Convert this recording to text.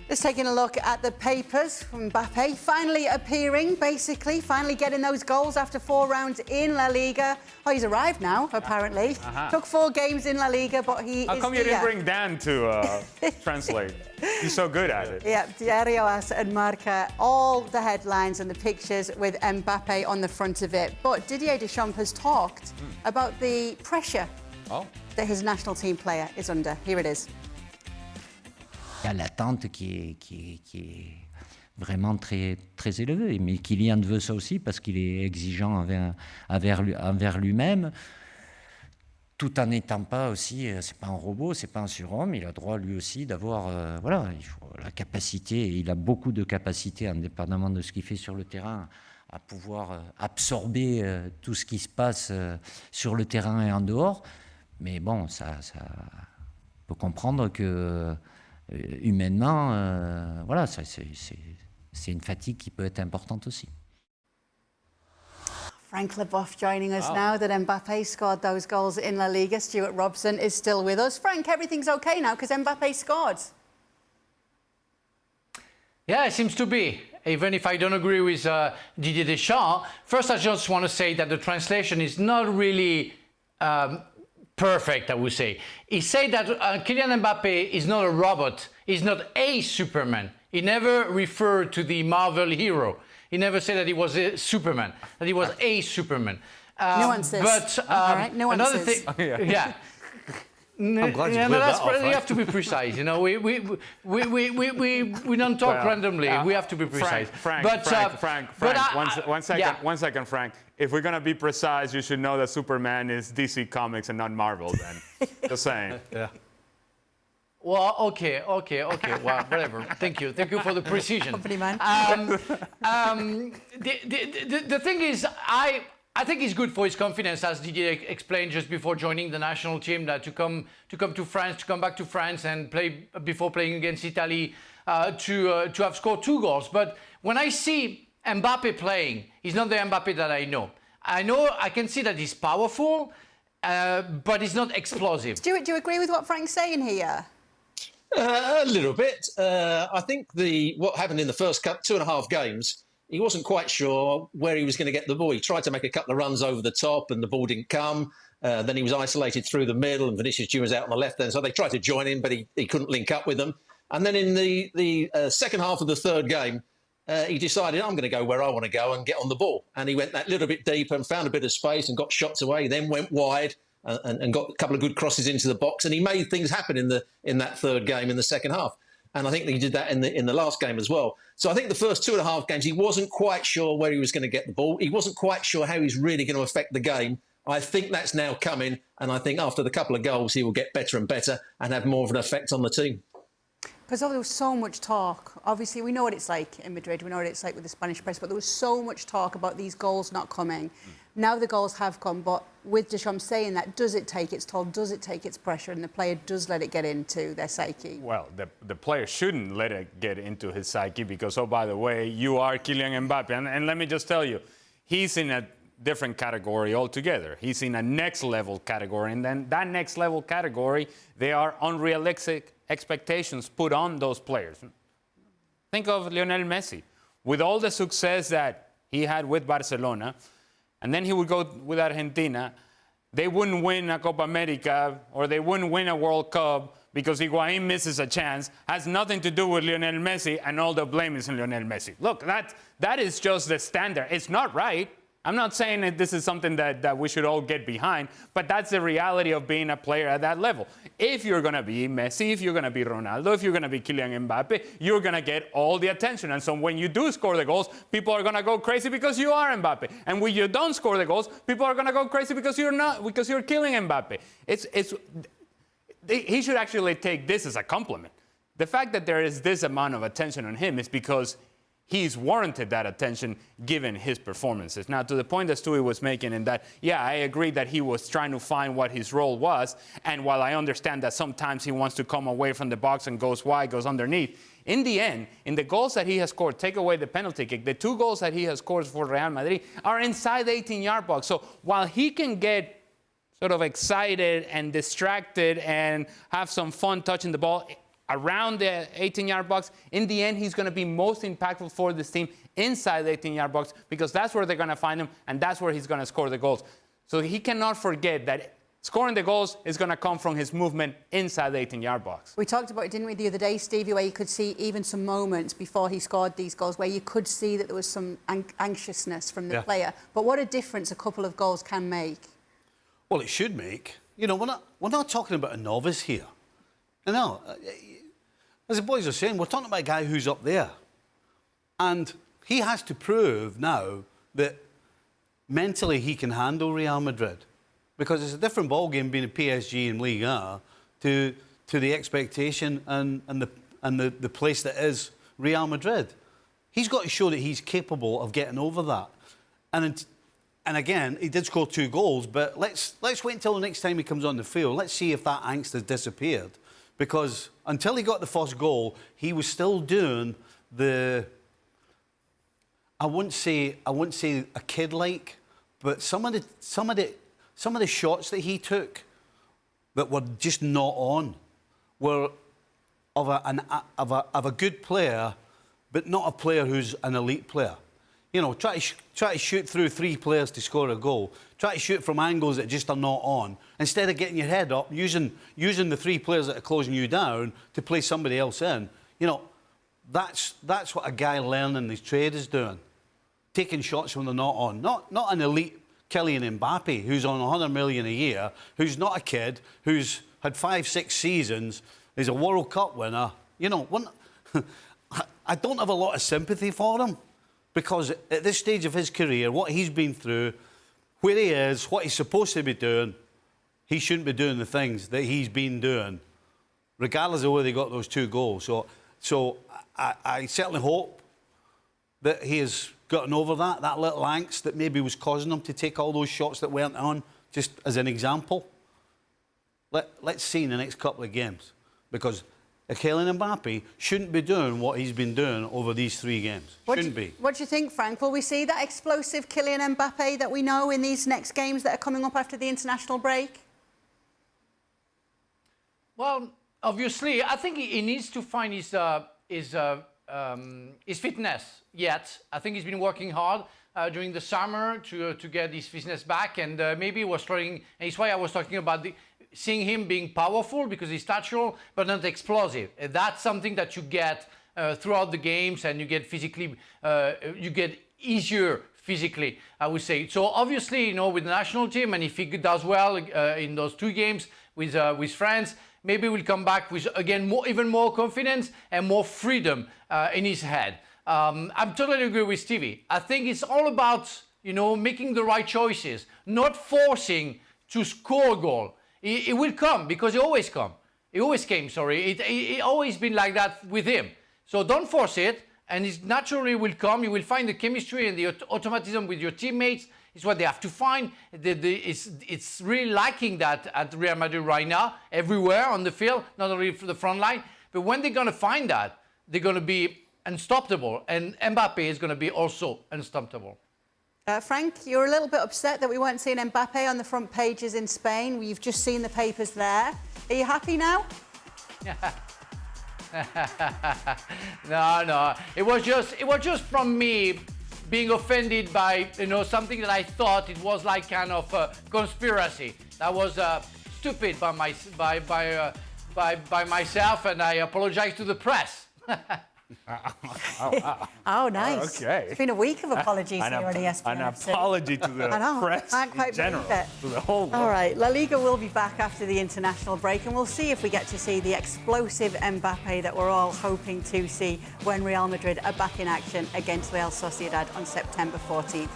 Just taking a look at the papers from Mbappe, finally appearing, basically, finally getting those goals after 4 rounds in La Liga. Oh, he's arrived now, apparently. Took 4 games in La Liga, but he How is come you didn't bring Dan to translate? He's so good at it. Yeah, Diario AS and Marca, all the headlines and the pictures with Mbappe on the front of it. But Didier Deschamps has talked about the pressure that his national team player is under. Here it is. Il y a l'attente qui est vraiment très, très élevée. Mais Kylian veut ça aussi parce qu'il est exigeant envers lui-même, tout en n'étant pas aussi, c'est pas un robot, c'est pas un surhomme. Il a droit lui aussi d'avoir, il faut la capacité. Il a beaucoup de capacités, indépendamment de ce qu'il fait sur le terrain, à pouvoir absorber tout ce qui se passe sur le terrain et en dehors. Mais bon, ça peut comprendre que humainement, c'est une fatigue qui peut être importante aussi. Frank Leboeuf joining us now that Mbappe scored those goals in La Liga. Stewart Robson is still with us. Frank, everything's okay now because Mbappe scored. Yeah, it seems to be. Even if I don't agree with Didier Deschamps, first I just want to say that the translation is not really perfect, I would say. He said that Kylian Mbappe is not a robot, he's not a Superman. He never referred to the Marvel hero. He never said that he was a Superman, that he was a Superman. Nuances. But all right, nuances. another thing, yeah. I'm glad you blew that off, You right? have to be precise. You know, we don't talk randomly. We have to be precise. Frank, one second, Frank. If we're going to be precise, you should know that Superman is DC Comics and not Marvel, then. Just saying. Yeah. Well, okay. Well, whatever. Thank you for the precision. Company man. The thing is, I think it's good for his confidence, as Didier explained just before joining the national team, that to come to France, to come back to France and play before playing against Italy, to have scored 2 goals. But when I see Mbappe playing, he's not the Mbappe that I know. I can see that he's powerful, but he's not explosive. Stuart, do you agree with what Frank's saying here? A little bit. I think what happened in the first 2.5 games, he wasn't quite sure where he was going to get the ball. He tried to make a couple of runs over the top and the ball didn't come. Then he was isolated through the middle and Vinicius Junior was out on the left then. So they tried to join him, but he couldn't link up with them. And then in the second half of the third game, he decided, I'm going to go where I want to go and get on the ball. And he went that little bit deeper and found a bit of space and got shots away, then went wide and got a couple of good crosses into the box. And he made things happen in that third game in the second half. And I think he did that in the last game as well. So I think the first 2.5 games, he wasn't quite sure where he was going to get the ball. He wasn't quite sure how he's really going to affect the game. I think that's now coming. And I think after the couple of goals, he will get better and better and have more of an effect on the team. Because there was so much talk. Obviously, we know what it's like in Madrid. We know what it's like with the Spanish press. But there was so much talk about these goals not coming. Now the goals have come. But with Deschamps saying that, does it take its toll? Does it take its pressure? And the player does let it get into their psyche? Well, the player shouldn't let it get into his psyche because, oh, by the way, you are Kylian Mbappe. And let me just tell you, he's in a different category altogether. He's in a next level category. And then that next level category, they are unrealistic expectations put on those players. Think of Lionel Messi. With all the success that he had with Barcelona, and then he would go with Argentina, they wouldn't win a Copa America or they wouldn't win a World Cup because Higuaín misses a chance. Has nothing to do with Lionel Messi, and all the blame is on Lionel Messi. Look, that is just the standard. It's not right. I'm not saying that this is something that we should all get behind, but that's the reality of being a player at that level. If you're going to be Messi, if you're going to be Ronaldo, if you're going to be Kylian Mbappe, you're going to get all the attention. And so when you do score the goals, people are going to go crazy because you are Mbappe. And when you don't score the goals, people are going to go crazy because you're not, because you're killing Mbappe. He should actually take this as a compliment. The fact that there is this amount of attention on him is because he's warranted that attention given his performances. Now, to the point that Stewie was making, in that, yeah, I agree that he was trying to find what his role was. And while I understand that sometimes he wants to come away from the box and goes wide, goes underneath, in the end, in the goals that he has scored, take away the penalty kick, the 2 goals that he has scored for Real Madrid are inside the 18-yard box. So while he can get sort of excited and distracted and have some fun touching the ball, around the 18-yard box. In the end, he's going to be most impactful for this team inside the 18-yard box because that's where they're going to find him and that's where he's going to score the goals. So he cannot forget that scoring the goals is going to come from his movement inside the 18-yard box. We talked about it, didn't we, the other day, Stevie, where you could see even some moments before he scored these goals where you could see that there was some anxiousness from the player. But what a difference a couple of goals can make. Well, it should make. You know, we're not talking about a novice here. No, as the boys are saying, we're talking about a guy who's up there. And he has to prove now that mentally he can handle Real Madrid. Because it's a different ballgame being a PSG in Liga to the expectation and the place that is Real Madrid. He's got to show that he's capable of getting over that. And again, he did score 2 goals, but let's wait until the next time he comes on the field. Let's see if that angst has disappeared. Because until he got the first goal, he was still doing the, I wouldn't say a kid-like, but some of the shots that he took that were just not on were of a good player, but not a player who's an elite player. You know, try to shoot through 3 players to score a goal. Try to shoot from angles that just are not on. Instead of getting your head up, using the 3 players that are closing you down to play somebody else in. You know, that's what a guy learning his trade is doing. Taking shots when they're not on. Not an elite Kylian Mbappe, who's on 100 million a year, who's not a kid, who's had 5-6 seasons, is a World Cup winner. You know, I don't have a lot of sympathy for him. Because at this stage of his career, what he's been through, where he is, what he's supposed to be doing, he shouldn't be doing the things that he's been doing, regardless of where they got those 2 goals. So I certainly hope that he has gotten over that little angst that maybe was causing him to take all those shots that weren't on, just as an example. Let's see in the next couple of games. Because Kylian Mbappe shouldn't be doing what he's been doing over these 3 games. Shouldn't be. What do you think, Frank? Will we see that explosive Kylian Mbappe that we know in these next games that are coming up after the international break? Well, obviously, I think he needs to find his fitness yet. I think he's been working hard during the summer to get his fitness back, and maybe he was trying. And it's why I was talking about seeing him being powerful because he's natural but not explosive. That's something that you get throughout the games, and you get physically, you get easier physically, I would say. So obviously, you know, with the national team, and if he does well in those 2 games with France, maybe we'll come back with again even more confidence and more freedom in his head. I'm totally agree with Stevie. I think it's all about, you know, making the right choices, not forcing to score a goal. It will come because it always come. It always came, sorry. It always been like that with him. So don't force it, and it naturally will come. You will find the chemistry and the automatism with your teammates. It's what they have to find. It's really lacking that at Real Madrid right now, everywhere on the field, not only for the front line. But when they're going to find that, they're going to be unstoppable. And Mbappe is going to be also unstoppable. Frank, you're a little bit upset that we weren't seeing Mbappe on the front pages in Spain. You've just seen the papers there. Are you happy now? No. It was just from me being offended by, you know, something that I thought it was like kind of a conspiracy. That was stupid by myself, and I apologize to the press. Oh, nice. Okay. It's been a week of apologies here on ESPN An FC. apology to the press in general, to the whole world. All right, La Liga will be back after the international break, and we'll see if we get to see the explosive Mbappe that we're all hoping to see when Real Madrid are back in action against Real Sociedad on September 14th.